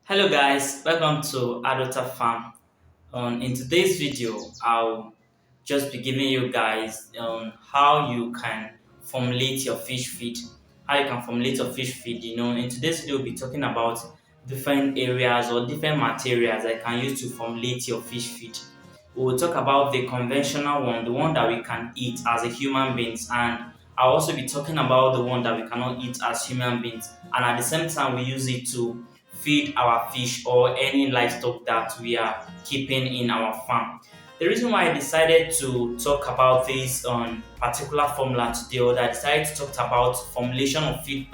Hello guys, welcome to Adulta Farm. In today's video, I'll just be giving you guys how you can formulate your fish feed. How you can formulate your fish feed. In today's video, we'll be talking about different areas or different materials that you can use to formulate your fish feed. We will talk about the conventional one, the one that we can eat as a human beings, and I'll also be talking about the one that we cannot eat as human beings, and at the same time, we use it to feed our fish or any livestock that we are keeping in our farm. The reason why I decided to talk about this particular formula today, or that I decided to talk about formulation of feed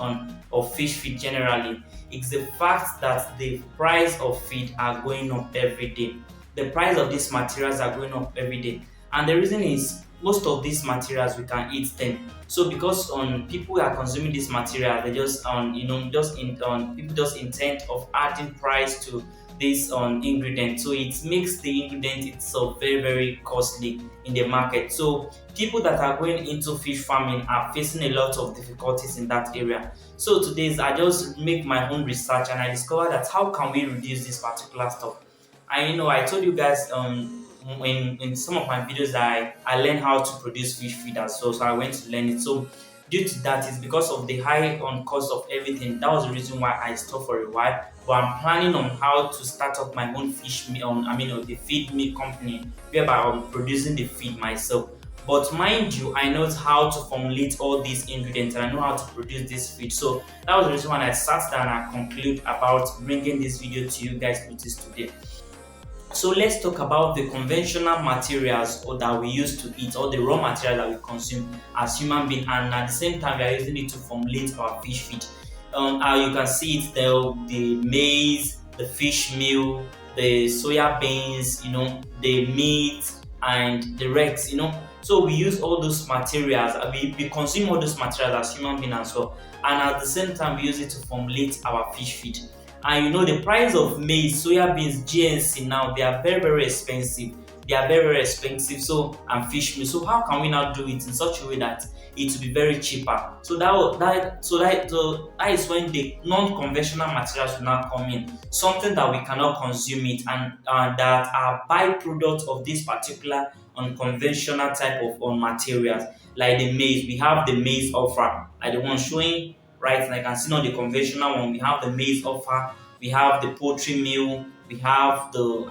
of fish feed generally, is the fact that the price of feed are going up every day. The price of these materials are going up every day, and the reason is most of these materials we can eat them. So because people are consuming this material, they just people just intend of adding price to this ingredient, so it makes the ingredient itself very very costly in the market. So people that are going into fish farming are facing a lot of difficulties in that area. So today I just make my own research and I discovered that how can we reduce this particular stuff. I told you guys in some of my videos that I learned how to produce fish feed as well, so I went to learn it. So due to that, it's because of the high on cost of everything. That was the reason why I stopped for a while. But I'm planning on how to start up my own fish meal the feed meat company whereby I'll be producing the feed myself. But mind you, I know how to formulate all these ingredients and I know how to produce this feed. So that was the reason why I sat down and conclude about bringing this video to you guys notice today. So let's talk about the conventional materials or that we use to eat, or the raw material that we consume as human beings, and at the same time we are using it to formulate our fish feed. You can see it there: the maize, the fish meal, the soya beans, the meat, and the rest. So we use all those materials. We consume all those materials as human beings as well, and at the same time we use it to formulate our fish feed. And the price of maize, soya beans, GNC now, they are very very expensive. They are very very expensive. And fish meal. So how can we now do it in such a way that it will be very cheaper? So that is when the non-conventional materials will now come in. Something that we cannot consume it, and that are byproducts of this particular unconventional type of materials. Like the maize, we have the maize offer, like the one showing right now. I can see on the conventional one, we have the maize offer, we have the poultry meal, we have the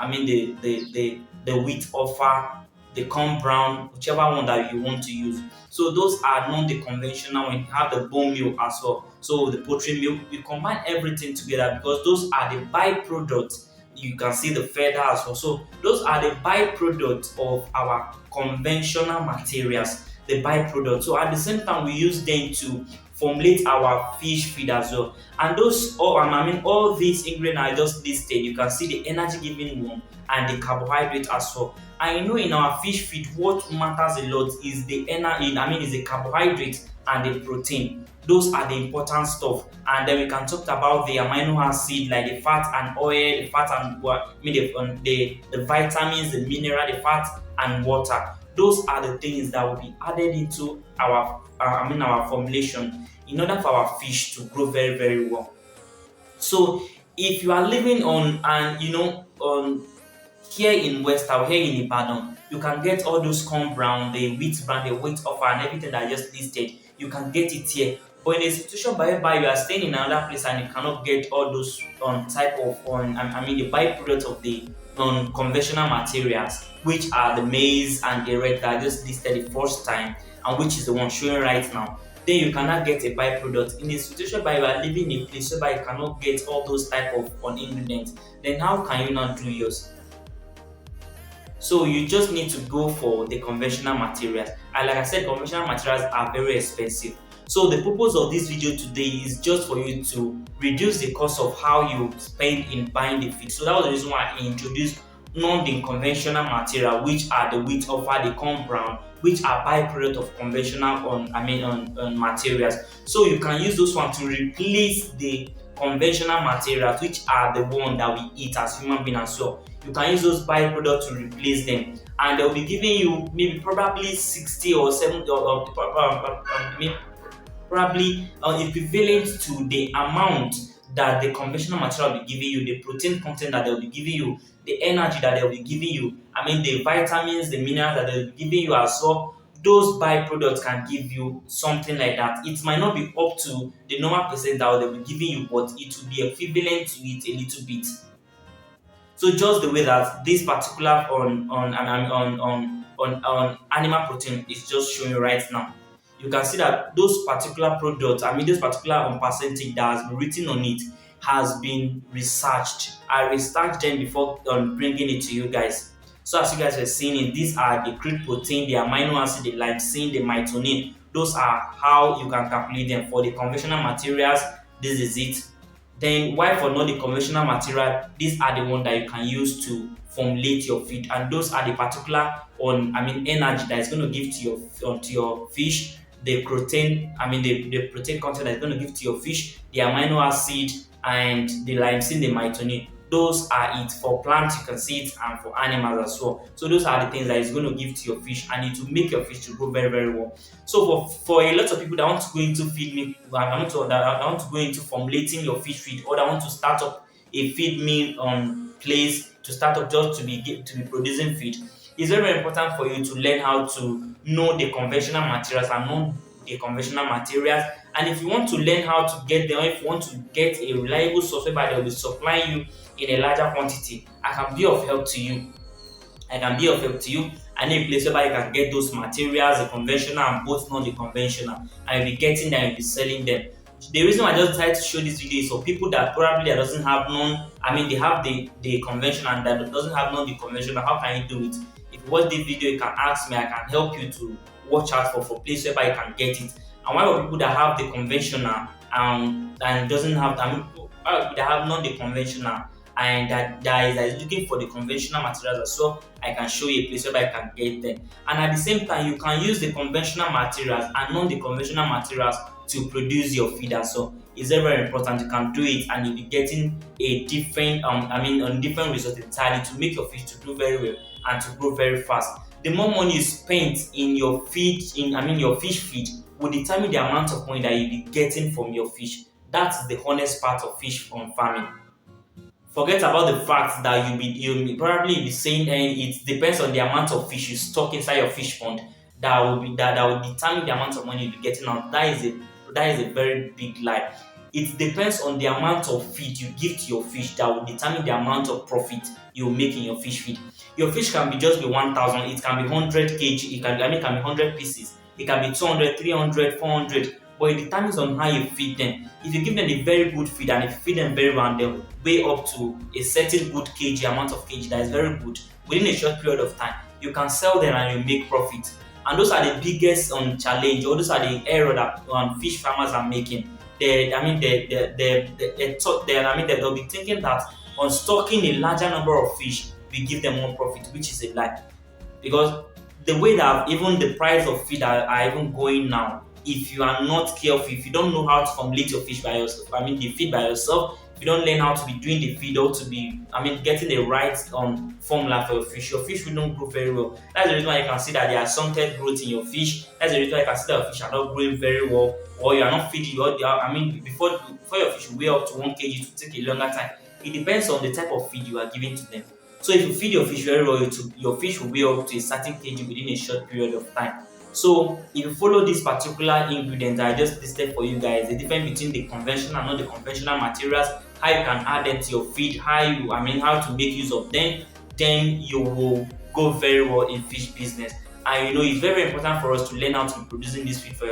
wheat offer, the corn brown, whichever one that you want to use. So those are not the conventional one. We have the bone meal as well. So the poultry meal, we combine everything together because those are the byproducts. You can see the feather as well. So those are the byproducts of our conventional materials, the byproduct. So at the same time, we use them to formulate our fish feed as well. And all these ingredients I just listed, you can see the energy giving one and the carbohydrate as well. And in our fish feed, what matters a lot is the energy, is the carbohydrate and the protein. Those are the important stuff. And then we can talk about the amino acid, like the fat and oil, the fat and the vitamins, the mineral, the fat and water. Those are the things that will be added into our formulation in order for our fish to grow very very well. So if you are living here in West or here in Ibadan, you can get all those corn brown, the wheat brown, the wheat offer, and everything that I just listed. You can get it here. But in a situation whereby you are staying in another place and you cannot get all those type of the byproduct of the conventional materials, which are the maize and the red that I just listed the first time, and which is the one showing right now, then you cannot get a byproduct. In a situation where you are living in a place where you cannot get all those type of ingredients, then how can you not do yours? So you just need to go for the conventional materials. And like I said, conventional materials are very expensive. So the purpose of this video today is just for you to reduce the cost of how you spend in buying the feed. So that was the reason why I introduced non-conventional material, which are the wheat offer, the corn brown, which are byproduct of conventional materials. So you can use those ones to replace the conventional materials, which are the one that we eat as human beings as well. You can use those byproducts to replace them, and they'll be giving you maybe probably 60 or 70 probably equivalent to the amount that the conventional material will be giving you, the protein content that they'll be giving you, the energy that they'll be giving you, the vitamins, the minerals that they'll be giving you as well, those byproducts can give you something like that. It might not be up to the normal percent that they'll be giving you, but it will be equivalent to it a little bit. So just the way that this particular on animal protein is just showing right now, you can see that those particular products, this particular percentage that has been written on it has been researched. I researched them before bringing it to you guys. So as you guys are seeing it, these are the crude protein, the amino acid, the lysine, the methionine. Those are how you can calculate them. For the conventional materials, this is it. Then why for not the conventional material, these are the ones that you can use to formulate your feed, and those are the particular energy that is going to give to your fish, the protein, the protein content that is going to give to your fish, the amino acid and the lysine, the methionine. Those are it. For plants you can see it, and for animals as well. So those are the things that is going to give to your fish, and it will make your fish to grow very, very well. So for a lot of people that want to go into feed meal, that want to go into formulating your fish feed, or that want to start up a feed meal place, to start up just to be producing feed, it's very, very important for you to learn how to know the conventional materials and know the conventional materials. And if you want to learn how to get them, or if you want to get a reliable source whereby they will be supplying you in a larger quantity, I can be of help to you. I can be of help to you. I need a place where you can get those materials, the conventional and both non the conventional, and you'll be getting them and you'll be selling them. The reason why I just decided to show this video is for people that probably that doesn't have none, they have the conventional and that doesn't have none the conventional. How can you do it? If you watch this video, you can ask me, I can help you to watch out for place where you can get it. And why for people that have the conventional and doesn't have why for people that have non the conventional and that is looking for the conventional materials as well, I can show you a place where I can get them. And at the same time, you can use the conventional materials and non the conventional materials to produce your feed as well. It's very, very important. You can do it and you'll be getting a different different result entirely to make your fish to grow very well and to grow very fast. The more money you spend in your feed, your fish feed, will determine the amount of money that you'll be getting from your fish. That's the honest part of fish farming. Forget about the fact that you'll probably be saying it depends on the amount of fish you stock inside your fish pond that will determine the amount of money you'll be getting out. That is a very big lie. It depends on the amount of feed you give to your fish that will determine the amount of profit you make in your fish feed. Your fish can be just be 1,000, it can be 100 kg, it can be 100 pieces, it can be 200, 300, 400, but it determines on how you feed them. If you give them a very good feed and if you feed them very well, they'll weigh up to a certain good amount of kg that is very good within a short period of time. You can sell them and you make profit. And those are the biggest challenge, or those are the error that fish farmers are making. They'll be thinking that on stocking a larger number of fish we give them more profit, which is a lie. Because the way that even the price of feed are even going now, if you are not careful, if you don't know how to formulate your fish by yourself, the feed by yourself, if you don't learn how to be doing the feed or to be, getting the right formula for your fish will not grow very well. That's the reason why you can see that there are stunted growth in your fish. That's the reason why you can see that your fish are not growing very well, or you are not feeding. Before your fish will weigh up to 1 kg to take a longer time. It depends on the type of feed you are giving to them. So if you feed your fish very well, your fish will weigh up to a certain kg within a short period of time. So if you follow these particular ingredients I just listed for you guys, the difference between the conventional and not the conventional materials, how you can add them to your feed, how to make use of them, then you will go very well in fish business. And it's very, very important for us to learn how to be producing this feed for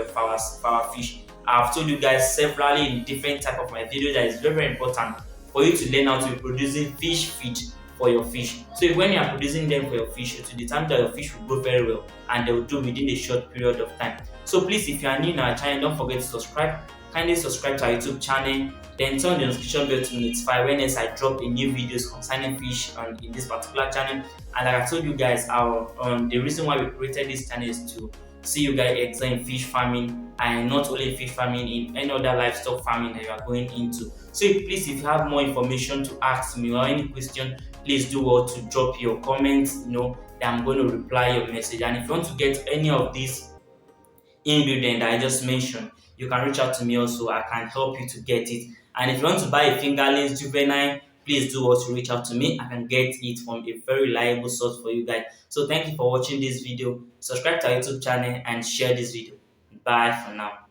our fish. I've told you guys severally in different type of my videos that it's very, very important for you to learn how to be producing fish feed for your fish. So when you are producing them for your fish, to determine that your fish will grow very well and they will do within a short period of time. So please, if you are new in our channel, don't forget to subscribe. Kindly subscribe to our YouTube channel, then turn the notification bell to notify when I drop a new videos concerning fish in this particular channel. And like I told you guys, the reason why we created this channel is to see you guys excel in fish farming, and not only in fish farming, in any other livestock farming that you are going into. So please, if you have more information to ask me or any question, please do well to drop your comments, that I'm going to reply your message. And if you want to get any of these ingredients that I just mentioned, you can reach out to me also. I can help you to get it. And if you want to buy a fingerless juvenile, please do also reach out to me. I can get it from a very reliable source for you guys. So thank you for watching this video. Subscribe to our YouTube channel and share this video. Bye for now.